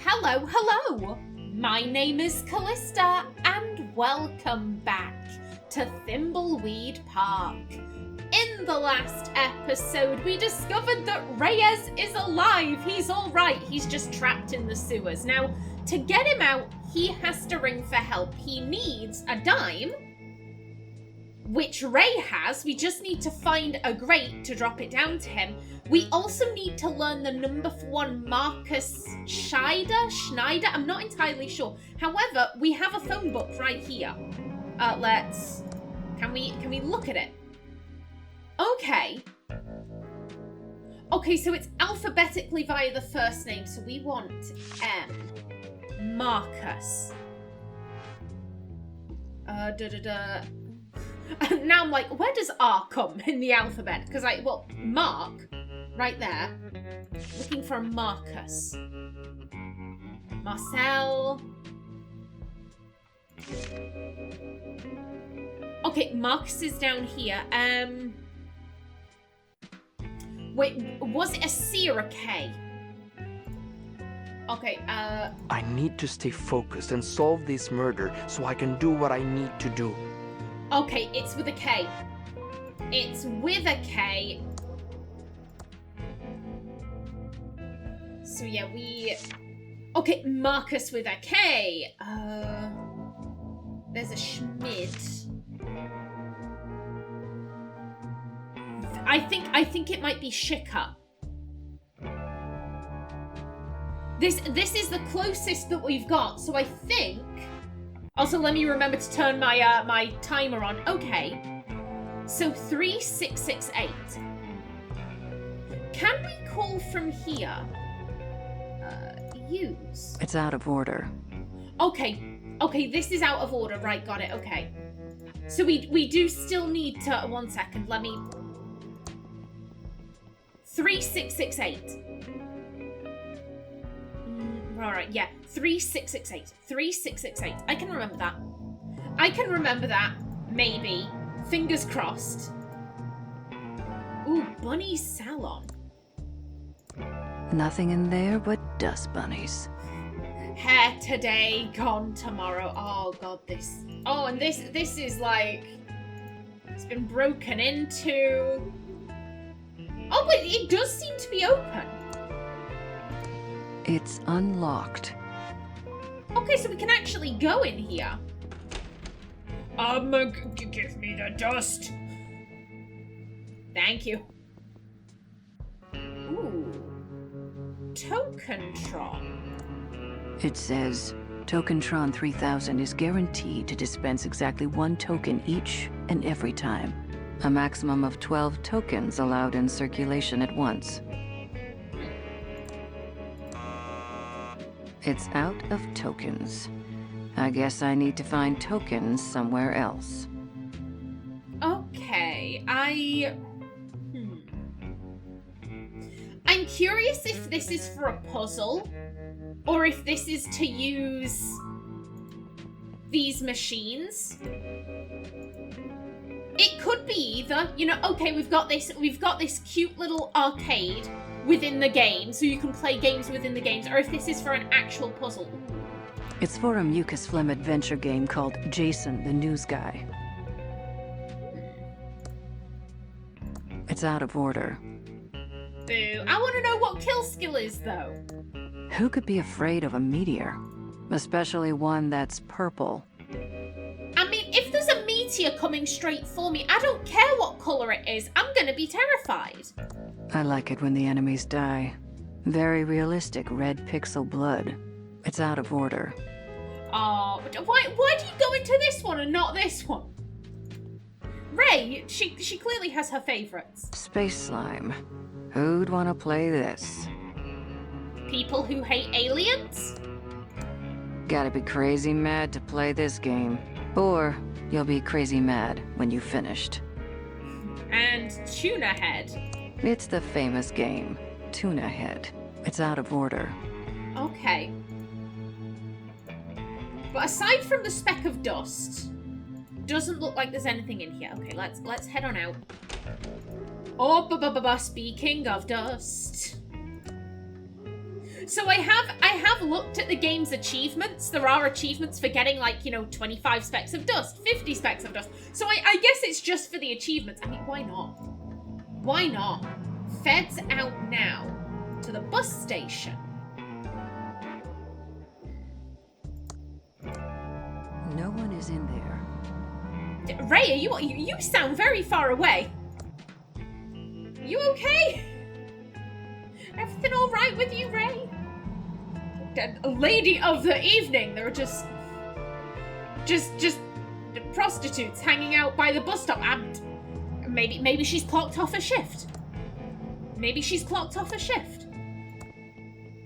Hello, hello! My name is Callista, and welcome back to Thimbleweed Park. In the last episode, we discovered that Reyes is alive. He's alright, he's just trapped in the sewers. Now, to get him out, he has to ring for help. He needs a dime, which Ray has. We just need to find a grate to drop it down to him. We also need to learn the number for one Marcus Schneider? I'm not entirely sure. However, we have a phone book right here. Can we look at it? Okay. Okay, so it's alphabetically via the first name, so we want M. Marcus. Now I'm like, where does R come in the alphabet? Because Mark, right there. Looking for a Marcus. Marcel. Okay, Marcus is down here. Wait, was it a C or a K? Okay, I need to stay focused and solve this murder so I can do what I need to do. Okay, it's with a K. It's with a K. So yeah, okay, Marcus with a K. There's a Schmidt. I think it might be Schicker. This is the closest that we've got, so I think. Also, let me remember to turn my my timer on. Okay. So 3668. Can we call from here? Use. It's out of order. Okay. Okay, this is out of order. Right, got it. Okay. So we do still need to 1 second. Let me 3668. Alright, yeah. 3668. 3668. I can remember that. I can remember that. Maybe. Fingers crossed. Ooh, Bunny Salon. Nothing in there but dust bunnies. Hair today, gone tomorrow. Oh god, this. Oh, and this is like. It's been broken into. Oh, but it does seem to be open. It's unlocked. Okay, so we can actually go in here. Give me the dust. Thank you. Ooh. Tokentron. It says, Tokentron 3000 is guaranteed to dispense exactly 1 token each and every time. A maximum of 12 tokens allowed in circulation at once. It's out of tokens. I guess I need to find tokens somewhere else. Okay, I'm curious if this is for a puzzle, or if this is to use these machines. It could be either. You know, okay, we've got this cute little arcade within the game, so you can play games within the games, or if this is for an actual puzzle. It's for a mucus phlegm adventure game called Jason the News Guy. It's out of order. Boo. I want to know what kill skill is, though. Who could be afraid of a meteor? Especially one that's purple. I mean, if there's a meteor coming straight for me, I don't care what color it is. I'm gonna be terrified. I like it when the enemies die. Very realistic red pixel blood. It's out of order. Oh, why do you go into this one and not this one? Ray, she clearly has her favorites. Space slime. Who'd want to play this? People who hate aliens? Gotta be crazy mad to play this game. Or you'll be crazy mad when you've finished. And Tuna Head. It's the famous game, Tuna Head. It's out of order. Okay. But aside from the speck of dust, doesn't look like there's anything in here. Okay, let's head on out. Oh, speaking of dust. So I have looked at the game's achievements. There are achievements for getting, like, 25 specks of dust, 50 specks of dust. So I guess it's just for the achievements. I mean, why not? Why not? Feds out now to the bus station. No one is in there. Ray, you sound very far away. You okay? Everything all right with you, Ray? Lady of the evening. There are just prostitutes hanging out by the bus stop. And maybe she's clocked off a shift. Maybe she's clocked off a shift.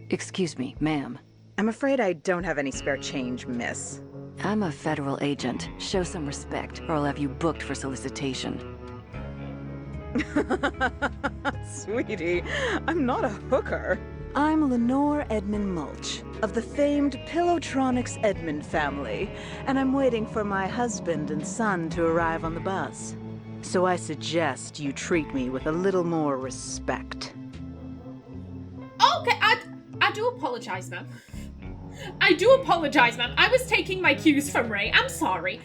Excuse me, ma'am. I'm afraid I don't have any spare change, miss. I'm a federal agent. Show some respect, or I'll have you booked for solicitation. Sweetie, I'm not a hooker. I'm Lenore Edmund Mulch, of the famed Pillowtronics Edmund family, and I'm waiting for my husband and son to arrive on the bus. So I suggest you treat me with a little more respect. Okay, I do apologize, ma'am. I do apologize, ma'am. I was taking my cues from Ray. I'm sorry.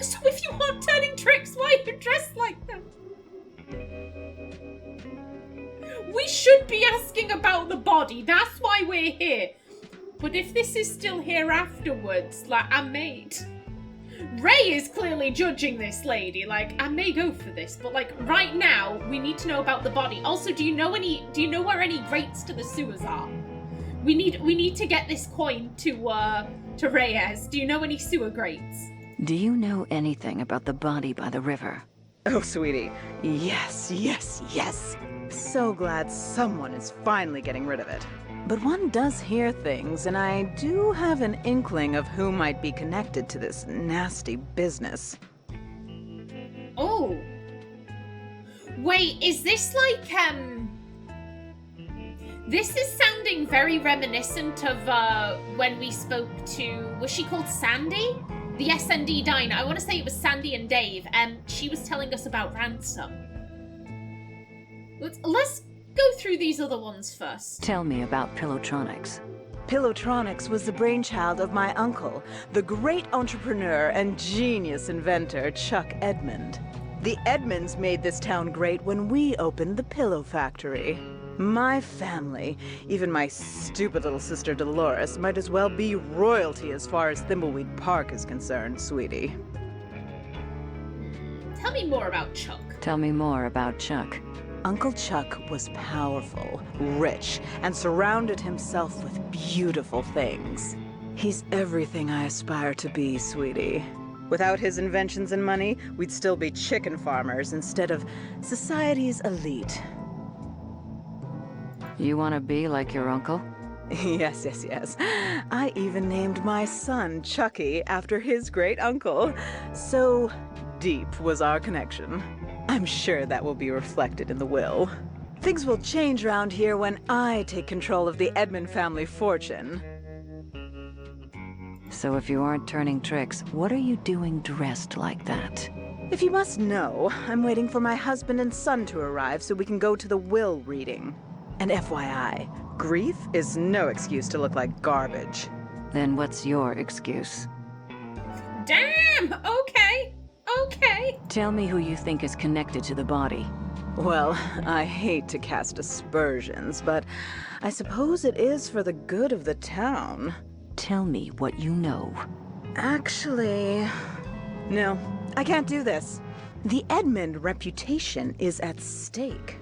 So if you aren't turning tricks, why are you dressed like them? We should be asking about the body. That's why we're here. But if this is still here afterwards, like, I made... Ray is clearly judging this lady. Like, I may go for this, but, like, right now, we need to know about the body. Also, do you know where any grates to the sewers are? We need to get this coin to Reyes. Do you know any sewer grates? Do you know anything about the body by the river? Oh, sweetie. Yes, yes, yes. So glad someone is finally getting rid of it. But one does hear things, and I do have an inkling of who might be connected to this nasty business. Oh. Wait, is this like, This is sounding very reminiscent of, when we spoke to... Was she called Sandy? The SND diner. I want to say it was Sandy and Dave, and she was telling us about ransom. Let's go through these other ones first. Tell me about Pillowtronics. Pillowtronics was the brainchild of my uncle, the great entrepreneur and genius inventor Chuck Edmund. The Edmunds made this town great when we opened the Pillow Factory. My family, even my stupid little sister Delores, might as well be royalty as far as Thimbleweed Park is concerned, sweetie. Tell me more about Chuck. Tell me more about Chuck. Uncle Chuck was powerful, rich, and surrounded himself with beautiful things. He's everything I aspire to be, sweetie. Without his inventions and money, we'd still be chicken farmers instead of society's elite. You want to be like your uncle? Yes, yes, yes. I even named my son Chucky after his great uncle. So deep was our connection. I'm sure that will be reflected in the will. Things will change around here when I take control of the Edmund family fortune. So if you aren't turning tricks, what are you doing dressed like that? If you must know, I'm waiting for my husband and son to arrive so we can go to the will reading. And FYI, grief is no excuse to look like garbage. Then what's your excuse? Damn! Okay. Okay. Tell me who you think is connected to the body. Well, I hate to cast aspersions, but I suppose it is for the good of the town. Tell me what you know. Actually... No, I can't do this. The Edmund reputation is at stake.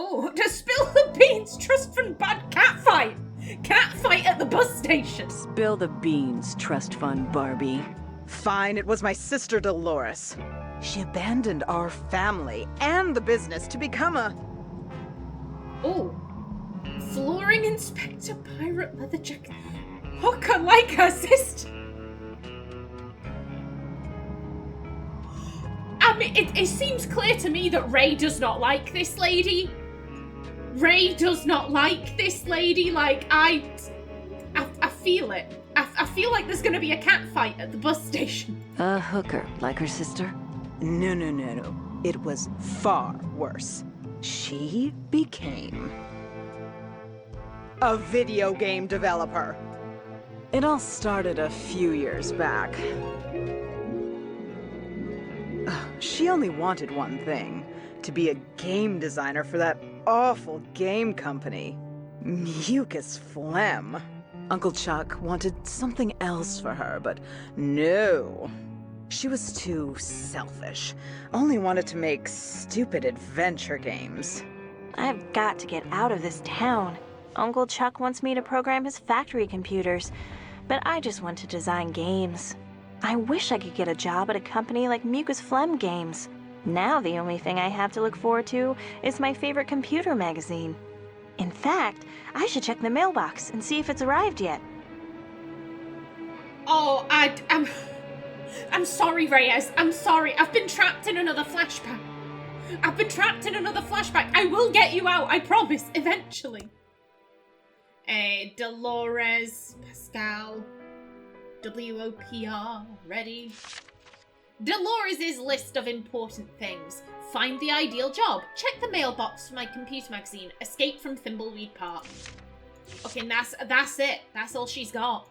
Oh, to spill the beans, trust fund bad catfight! Catfight at the bus station! Spill the beans, trust fund Barbie. Fine, it was my sister Delores. She abandoned our family and the business to become a... Oh. Flooring inspector, pirate leather jacket. Hooker like her sister! I mean, it seems clear to me that Ray does not like this lady. Ray does not like this lady. Like, I feel it. I feel like there's gonna be a cat fight at the bus station. A hooker, like her sister? No, no, no, no. It was far worse. She became... a video game developer. It all started a few years back. She only wanted one thing, to be a game designer for that awful game company. Mucus Phlegm. Uncle Chuck wanted something else for her, but no. She was too selfish. Only wanted to make stupid adventure games. I've got to get out of this town. Uncle Chuck wants me to program his factory computers, but I just want to design games. I wish I could get a job at a company like Mucus Phlegm Games. Now the only thing I have to look forward to is my favorite computer magazine. In fact, I should check the mailbox and see if it's arrived yet. Oh, I'm sorry, Reyes. I'm sorry. I've been trapped in another flashback. I will get you out, I promise, eventually. Delores, Pascal, WOPR, ready? Dolores' list of important things. Find the ideal job. Check the mailbox for my computer magazine. Escape from Thimbleweed Park. Okay, and that's it. That's all she's got.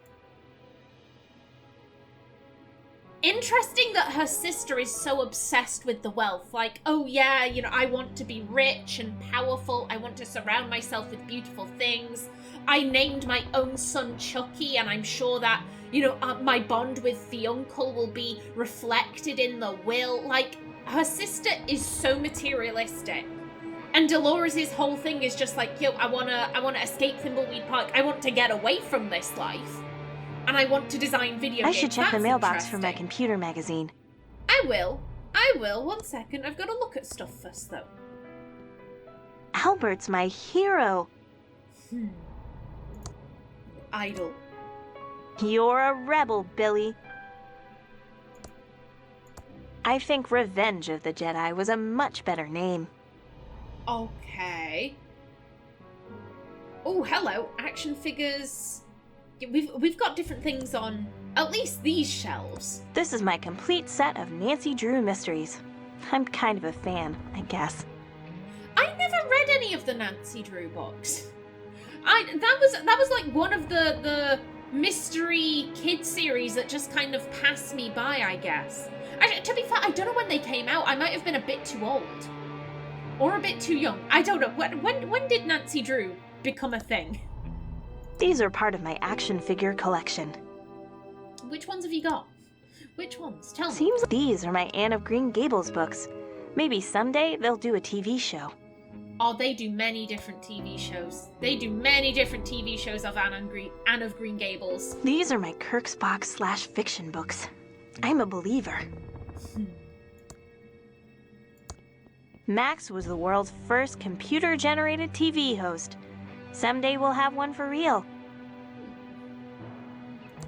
Interesting that her sister is so obsessed with the wealth. Like, oh yeah, you know, I want to be rich and powerful. I want to surround myself with beautiful things. I named my own son Chucky, and I'm sure that, you know, my bond with the uncle will be reflected in the will. Like, her sister is so materialistic. And Dolores' whole thing is just like, yo, I wanna escape Thimbleweed Park. I want to get away from this life. And I want to design video games. I should check the That's mailbox for my interesting. computer magazine. I will. 1 second. I've got to look at stuff first, though. Albert's my hero. Idol. You're a rebel, Billy. I think Revenge of the Jedi was a much better name. Okay. Oh, hello. Action figures. We've got different things on at least these shelves. This is my complete set of Nancy Drew mysteries. I'm kind of a fan, I guess. I never read any of the Nancy Drew books. That was like one of the mystery kid series that just kind of passed me by, I guess. To be fair, I don't know when they came out. I might have been a bit too old. Or a bit too young. I don't know. When did Nancy Drew become a thing? These are part of my action figure collection. Which ones have you got? Which ones? Tell me. Seems these are my Anne of Green Gables books. Maybe someday they'll do a TV show. Oh, they do many different TV shows. They do many different TV shows of Anne of Green Gables. These are my Kirksbox/fiction books. I'm a believer. Max was the world's first computer-generated TV host. Someday we'll have one for real.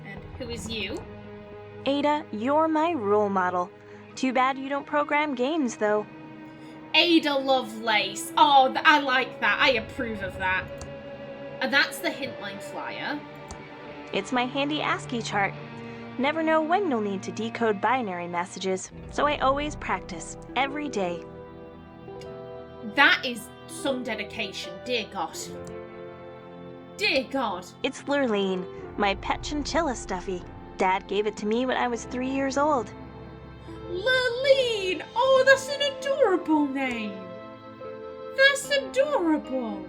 And who is you? Ada, you're my role model. Too bad you don't program games, though. Ada Lovelace. Oh, I like that. I approve of that. And that's the Hintline flyer. It's my handy ASCII chart. Never know when you'll need to decode binary messages, so I always practice, every day. That is some dedication, dear God. Dear God. It's Lurleen, my pet chinchilla stuffy. Dad gave it to me when I was 3 years old. Lurleen! Oh, that's an adorable name. That's adorable.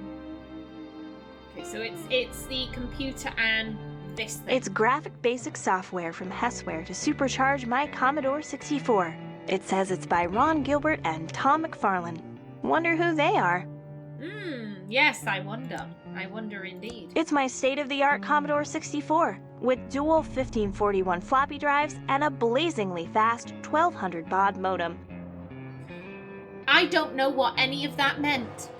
Okay, so it's the computer and this thing. It's graphic basic software from Hessware to supercharge my Commodore 64. It says it's by Ron Gilbert and Tom McFarlane. Wonder who they are. Yes, I wonder. I wonder indeed. It's my state-of-the-art Commodore 64 with dual 1541 floppy drives and a blazingly fast 1200 baud modem. I don't know what any of that meant.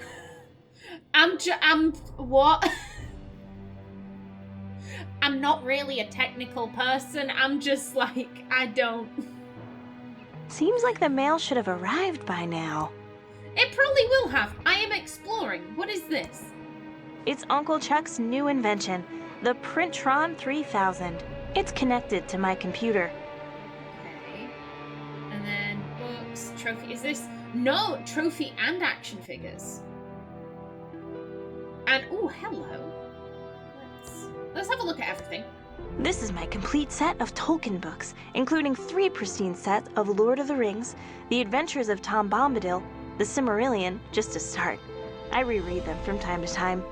What? I'm not really a technical person. I'm just like, I don't. Seems like the mail should have arrived by now. It probably will have. I am exploring. What is this? It's Uncle Chuck's new invention, the Printron 3000. It's connected to my computer. Okay. And then books, trophy. Is this? No, trophy and action figures. And, oh, hello. let's have a look at everything. This is my complete set of Tolkien books, including 3 pristine sets of Lord of the Rings, The Adventures of Tom Bombadil, The Silmarillion, just to start. I reread them from time to time.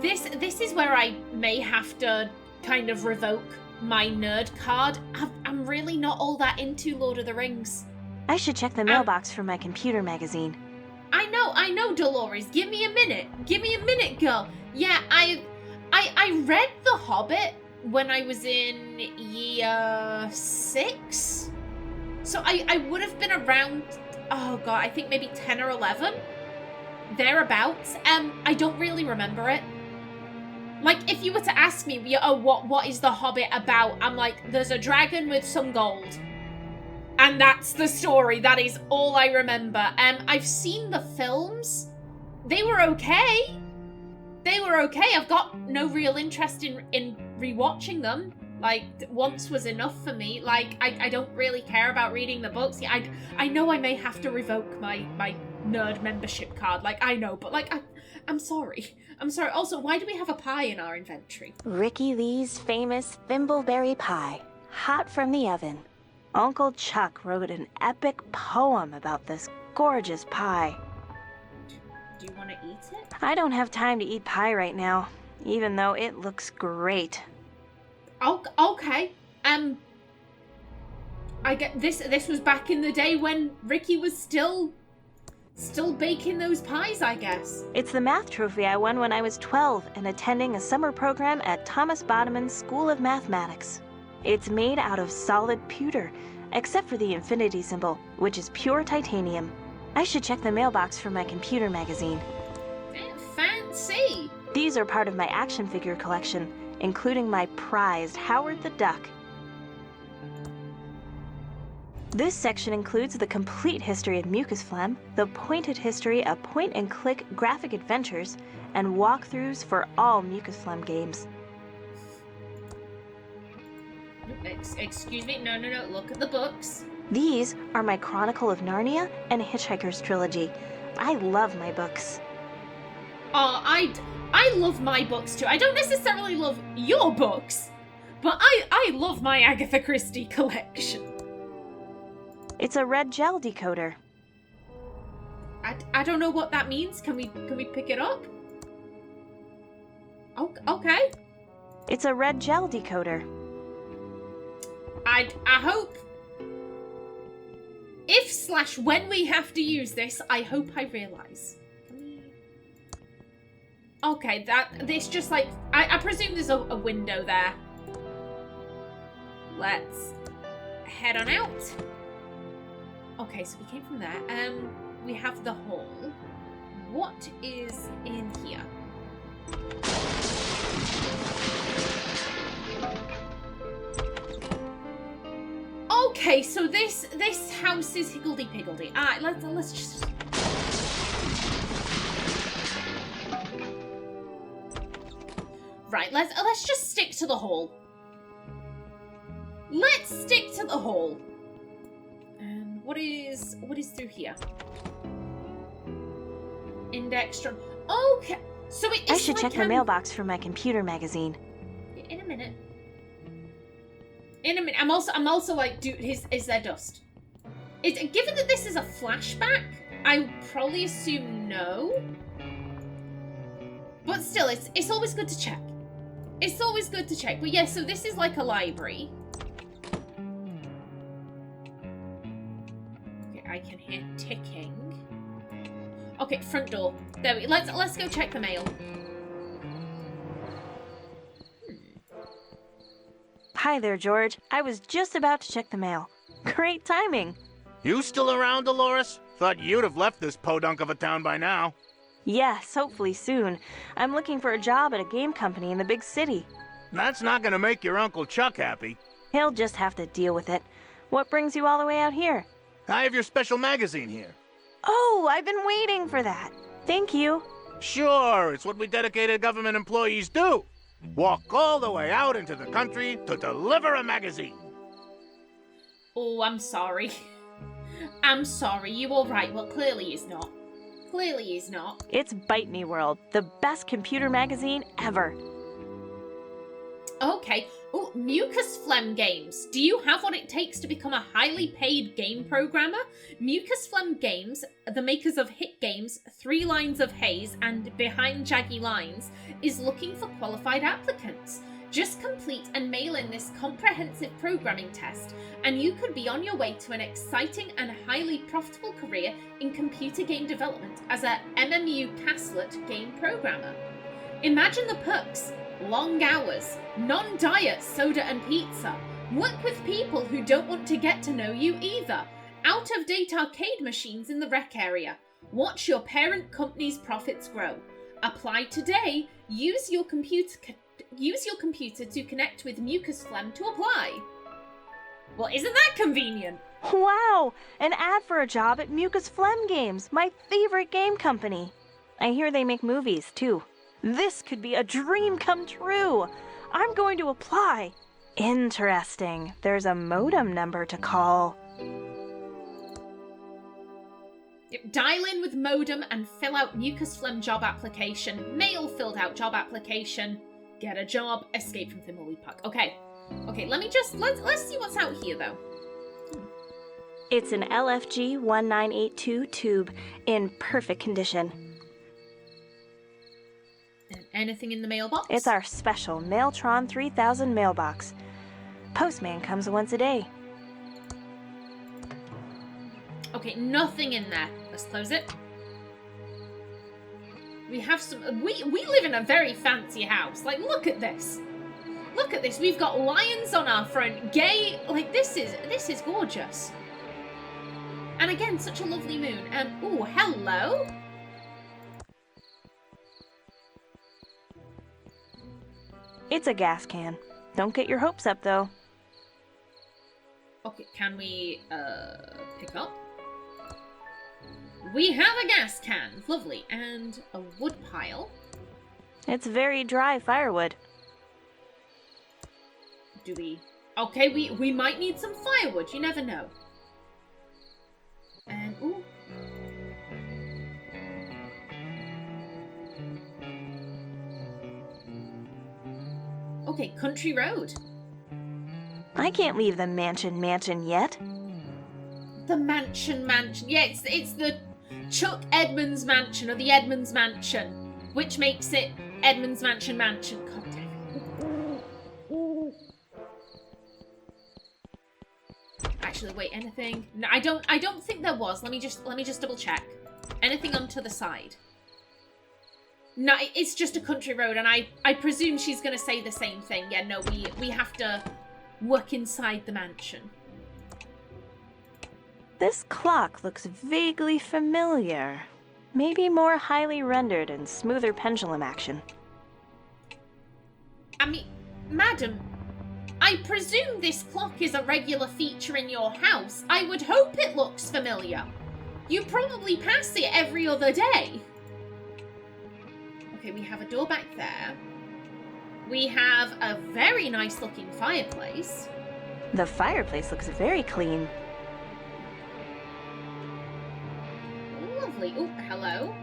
This is where I may have to kind of revoke my nerd card. I'm really not all that into Lord of the Rings. I should check the mailbox for my computer magazine. I know, Delores. Give me a minute, girl. Yeah, I read The Hobbit when I was in year 6. So I would have been around, oh god, I think maybe 10 or 11. Thereabouts. I don't really remember it. Like, if you were to ask me, oh, what is The Hobbit about? I'm like, there's a dragon with some gold. And that's the story. That is all I remember. I've seen the films. They were okay. I've got no real interest in rewatching them. Like, once was enough for me. Like, I don't really care about reading the books. Yeah, I know I may have to revoke my nerd membership card. Like, I know, but like, I'm sorry. Also, why do we have a pie in our inventory? Ricky Lee's famous thimbleberry pie, hot from the oven. Uncle Chuck wrote an epic poem about this gorgeous pie. Do you want to eat it? I don't have time to eat pie right now, even though it looks great. Okay. I get this was back in the day when Ricky was still baking those pies, I guess. It's the math trophy I won when I was 12 and attending a summer program at Thomas Bodeman's School of Mathematics. It's made out of solid pewter, except for the infinity symbol, which is pure titanium. I should check the mailbox for my computer magazine. Fancy! These are part of my action figure collection, including my prized Howard the Duck. This section includes the complete history of Mucus Phlegm, the pointed history of point-and-click graphic adventures, and walkthroughs for all Mucus Phlegm games. Excuse me, no, look at the books. These are my Chronicle of Narnia and Hitchhiker's Trilogy. I love my books. Oh, I love my books too. I don't necessarily love your books, but I love my Agatha Christie collection. It's a red gel decoder. I don't know what that means. Can we pick it up? Okay. It's a red gel decoder. I hope if/when we have to use this, I hope I realise. Okay, this just like I presume there's a window there. Let's head on out. Okay, so we came from there. We have the hall. What is in here? Okay, so this house is higgledy-piggledy. Let's just. Right, let's just stick to the hall. Let's stick to the hall. What is through here? Index drum. Okay, so it is. I should check the mailbox for my computer magazine. In a minute. I'm also like, dude, is there dust? Given that this is a flashback, I probably assume no. But still, it's always good to check. It's always good to check. But yeah, so this is like a library. Okay, I can hear ticking. Okay, front door. There we go. Let's go check the mail. Hi there, George. I was just about to check the mail. Great timing. You still around, Delores? Thought you'd have left this podunk of a town by now. Yes, hopefully soon. I'm looking for a job at a game company in the big city. That's not gonna make your Uncle Chuck happy. He'll just have to deal with it. What brings you all the way out here? I have your special magazine here. Oh, I've been waiting for that. Thank you. Sure, it's what we dedicated government employees do. Walk all the way out into the country to deliver a magazine. Oh, I'm sorry. I'm sorry. You all right? Well, clearly he's not. Clearly he's not. It's Bite Me World, the best computer magazine ever. Okay. Oh, Mucus Phlegm Games. Do you have what it takes to become a highly paid game programmer? Mucus Phlegm Games, the makers of hit games 3 Lines of Haze and Behind Jaggy Lines, is looking for qualified applicants. Just complete and mail in this comprehensive programming test, and you could be on your way to an exciting and highly profitable career in computer game development as a MMU Castlet game programmer. Imagine the perks: long hours, non-diet soda and pizza, work with people who don't want to get to know you either, out-of-date arcade machines in the rec area, watch your parent company's profits grow. Apply today, use your computer to connect with Mucus Phlegm to apply. Well, isn't that convenient? Wow! An ad for a job at Mucus Phlegm Games, my favorite game company. I hear they make movies, too. This could be a dream come true. I'm going to apply. Interesting. There's a modem number to call. Yep, dial in with modem and fill out Mucus Phlegm job application. Mail filled out job application. Get a job. Escape from Thimbleweed Park. Okay, let's see what's out here though. It's an LFG 1982 tube in perfect condition. And anything in the mailbox? It's our special Mailtron 3000 mailbox. Postman comes once a day. Okay, nothing in there. Let's close it. We have some. We live in a very fancy house. Like, look at this. Look at this. We've got lions on our front. Gay. Like, this is gorgeous. And again, such a lovely moon. Oh, hello. It's a gas can. Don't get your hopes up, though. Okay, can we pick up? We have a gas can. Lovely. And a wood pile. It's very dry firewood. Do we? Okay, we might need some firewood. You never know. And ooh. Okay, country road. I can't leave the mansion yet. The mansion. Yeah, it's the Chuck Edmund's mansion, or the Edmunds mansion, which makes it Edmund's mansion. God damn it. Actually, wait, anything? No, I don't think there was. Let me just double check. Anything onto the side? No, it's just a country road, and I presume she's gonna say the same thing. Yeah, no, we have to work inside the mansion. This clock looks vaguely familiar. Maybe more highly rendered and smoother pendulum action. I mean, madam, I presume this clock is a regular feature in your house. I would hope it looks familiar. You probably pass it every other day. Okay, we have a door back there. We have a very nice looking fireplace. The fireplace looks very clean. Lovely. Oh, hello.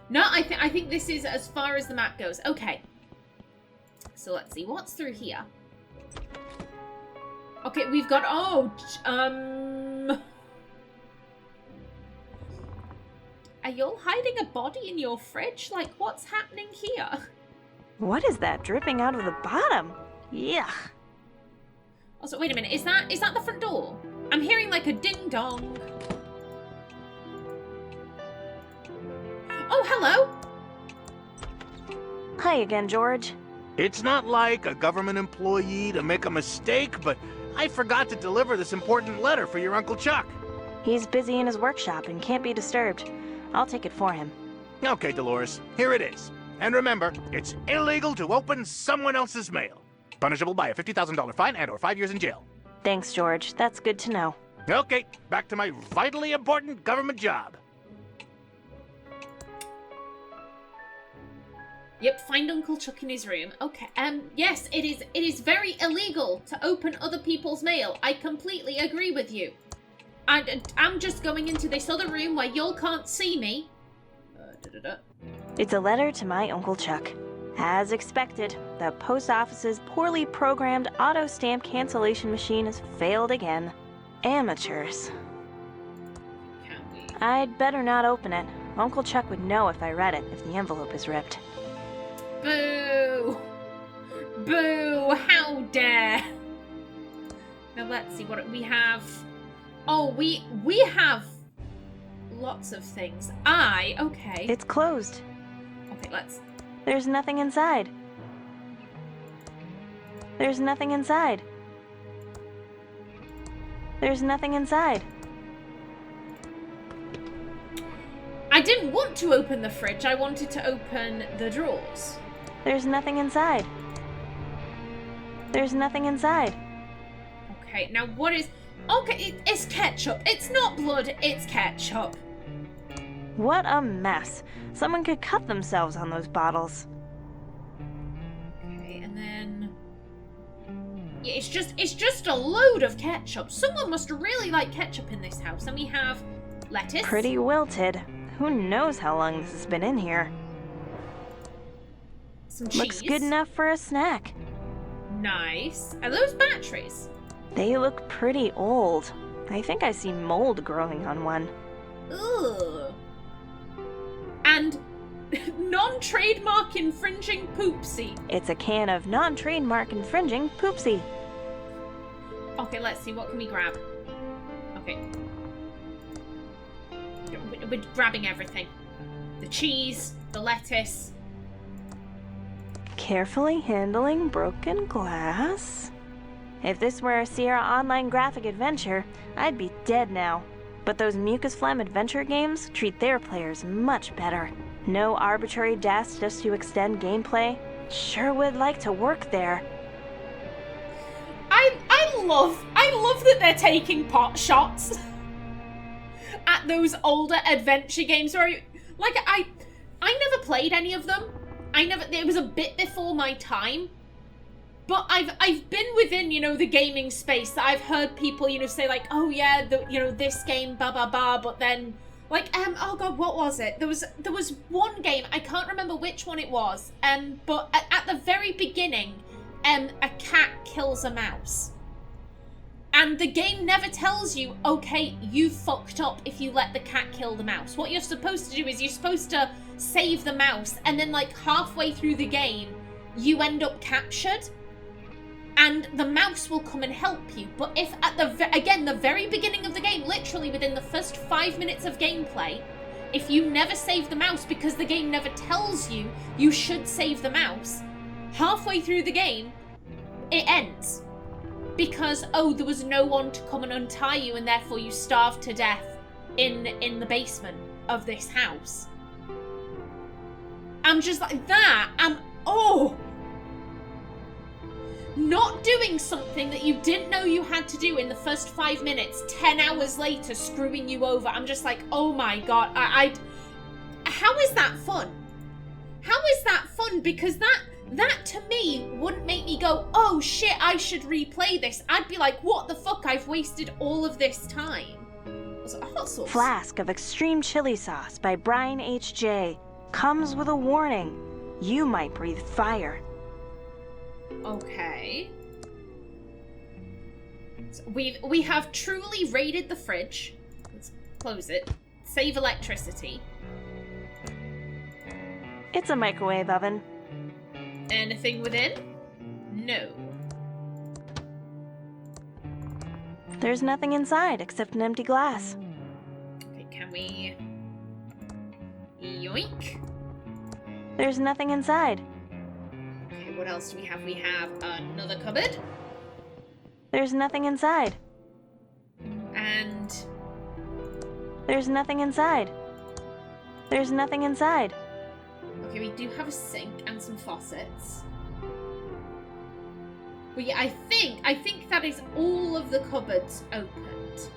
No, I think this is as far as the map goes. Okay. So let's see what's through here. Okay, we've got Are y'all hiding a body in your fridge? Like, what's happening here? What is that dripping out of the bottom? Yuck. Also, wait a minute. Is that the front door? I'm hearing like a ding dong. Oh, hello. Hi again, George. It's not like a government employee to make a mistake, but I forgot to deliver this important letter for your Uncle Chuck. He's busy in his workshop and can't be disturbed. I'll take it for him. Okay, Delores, here it is. And remember, it's illegal to open someone else's mail. Punishable by a $50,000 fine and or 5 years in jail. Thanks, George. That's good to know. Okay, back to my vitally important government job. Yep, find Uncle Chuck in his room. Okay, yes, it is very illegal to open other people's mail. I completely agree with you. I'm just going into this other room where y'all can't see me. It's a letter to my Uncle Chuck. As expected, the post office's poorly programmed auto stamp cancellation machine has failed again. Amateurs. Can we? I'd better not open it. Uncle Chuck would know if I read it, if the envelope is ripped. Boo! Boo! How dare! Now let's see what we have. Oh, we have lots of things. Okay. It's closed. Okay, let's... There's nothing inside. There's nothing inside. There's nothing inside. I didn't want to open the fridge. I wanted to open the drawers. There's nothing inside. There's nothing inside. Okay, now what is... Okay, it's ketchup. It's not blood, it's ketchup. What a mess. Someone could cut themselves on those bottles. Okay, and then... Yeah, it's just a load of ketchup. Someone must really like ketchup in this house. And we have lettuce. Pretty wilted. Who knows how long this has been in here? Some cheese. Looks good enough for a snack. Nice. Are those batteries? They look pretty old. I think I see mold growing on one. Ugh. And non-trademark infringing poopsie. It's a can of non-trademark infringing poopsie. Okay, let's see. What can we grab? Okay. We're grabbing everything. The cheese, the lettuce. Carefully handling broken glass. If this were a Sierra Online graphic adventure, I'd be dead now. But those Mucus Phlegm adventure games treat their players much better. No arbitrary deaths just to extend gameplay. Sure would like to work there. I love that they're taking pot shots at those older adventure games where I never played any of them. It was a bit before my time. But I've been within, the gaming space that I've heard people, say like, oh yeah, this game, blah blah blah, but then oh god, what was it? There was one game, I can't remember which one it was, but at the very beginning, a cat kills a mouse. And the game never tells you, okay, you fucked up if you let the cat kill the mouse. What you're supposed to do is you're supposed to save the mouse, and then halfway through the game, you end up captured. And the mouse will come and help you. But if at the very beginning of the game, literally within the first 5 minutes of gameplay, if you never save the mouse because the game never tells you you should save the mouse, halfway through the game, it ends. Because, there was no one to come and untie you, and therefore you starved to death in the basement of this house. I'm just like, not doing something that you didn't know you had to do in the first 5 minutes, 10 hours later screwing you over. I'm just like, oh my god, how is that fun? How is that fun? Because that to me wouldn't make me go, oh shit, I should replay this. I'd be like, what the fuck, I've wasted all of this time. Was it a hot sauce? Flask of Extreme Chili Sauce by Brian H.J. Comes with a warning. You might breathe fire. Okay. So we have truly raided the fridge. Let's close it. Save electricity. It's a microwave oven. Anything within? No. There's nothing inside except an empty glass. Okay, can we... Yoink. There's nothing inside. Okay, what else do we have? We have another cupboard. There's nothing inside. And... There's nothing inside. There's nothing inside. Okay, we do have a sink and some faucets. But yeah, I think that is all of the cupboards opened.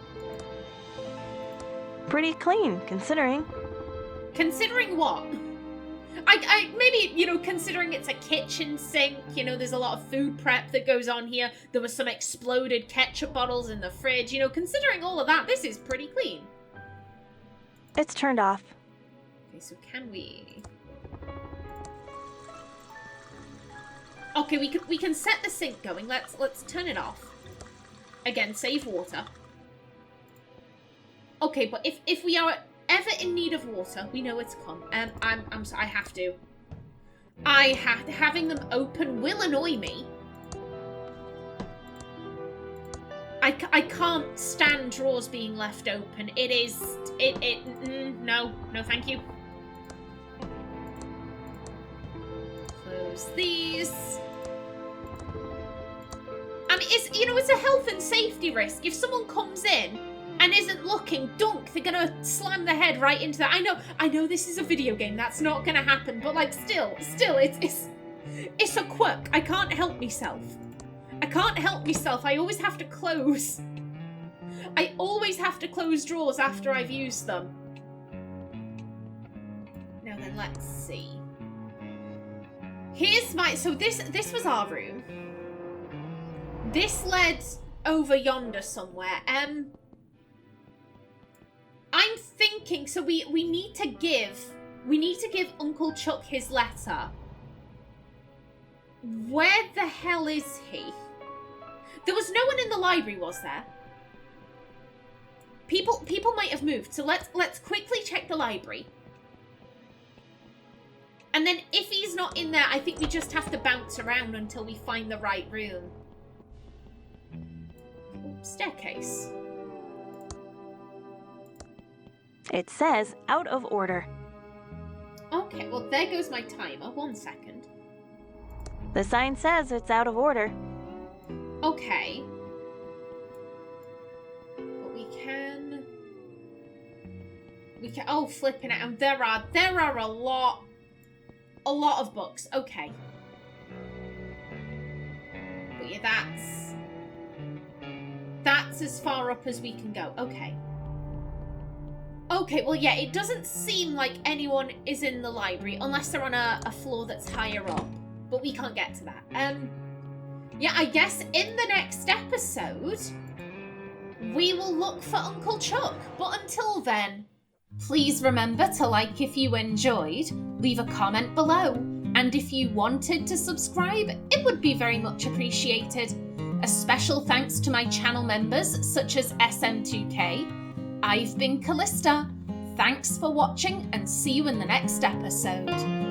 Pretty clean, considering. Considering what? I maybe, you know, considering it's a kitchen sink, you know, there's a lot of food prep that goes on here. There was some exploded ketchup bottles in the fridge. You know, considering all of that, this is pretty clean. It's turned off. Okay, so can we... Okay, we can set the sink going. Let's turn it off. Again, save water. Okay, but if we are ever in need of water, we know it's come. I'm sorry, I have to. Having them open will annoy me. I can't stand drawers being left open. No, thank you. Close these. I mean, it's a health and safety risk. If someone comes in and isn't looking, dunk, they're gonna slam their head right into that. I know this is a video game, that's not gonna happen, but like still, it's a quirk. I can't help myself. I always have to close. I always have to close drawers after I've used them. Now then, let's see. Here's my, so this was our room. This led over yonder somewhere. I'm thinking, so we need to give Uncle Chuck his letter. Where the hell is he? There was no one in the library, was there? People might have moved, so let's quickly check the library. And then if he's not in there, I think we just have to bounce around until we find the right room. Oh, staircase. It says out of order. Okay, well there goes my timer. 1 second. The sign says it's out of order. Okay. But we can... Oh, flipping it. And there are a lot of books. Okay. But yeah, that's as far up as we can go. Okay. Okay, well, yeah, it doesn't seem like anyone is in the library unless they're on a floor that's higher up. But we can't get to that. Yeah, I guess in the next episode, we will look for Uncle Chuck. But until then, please remember to like if you enjoyed, leave a comment below. And if you wanted to subscribe, it would be very much appreciated. A special thanks to my channel members, such as SM2K. I've been Kallista. Thanks for watching and see you in the next episode.